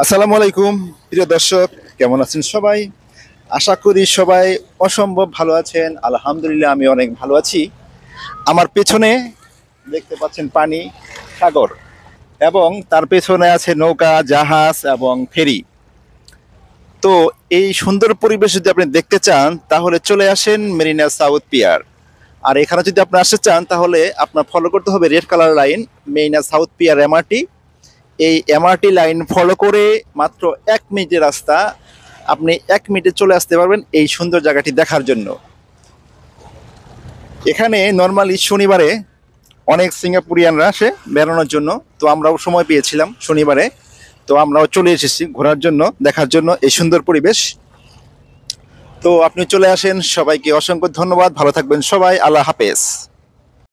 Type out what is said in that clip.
আসসালামু আলাইকুম প্রিয় দর্শক, কেমন আছেন সবাই? আশা করি সবাই অসম্ভব ভালো আছেন। আলহামদুলিল্লাহ, আমি অনেক ভালো আছি। আমার পেছনে দেখতে পাচ্ছেন পানি, সাগর, এবং তার পেছনে আছে নৌকা, জাহাজ এবং ফেরি। তো এই সুন্দর পরিবেশ যদি আপনি দেখতে চান তাহলে চলে আসেন মেরিনা সাউথ পিয়ার। আর এখানে যদি আপনি আসতে চান তাহলে আপনার ফলো করতে হবে red colour line, Marina South Pier MRT. এই এমআরটি লাইন ফলো করে মাত্র 1 মিনিটের রাস্তা, আপনি 1 মিনিটে চলে আসতে পারবেন এই সুন্দর জায়গাটি দেখার জন্য। এখানে নর্মালি শনিবারে অনেক সিঙ্গাপুরিয়ানরা আসে বেড়ানোর জন্য। তো আমরাও সময় পেয়েছিলাম শনিবারে, তো আমরাও চলে এসেছি ঘোরার জন্য, দেখার জন্য এই সুন্দর পরিবেশ। তো আপনি চলে আসেন, সবাইকে অসংখ্য ধন্যবাদ, ভালো থাকবেন সবাই, আল্লাহ হাফেজ।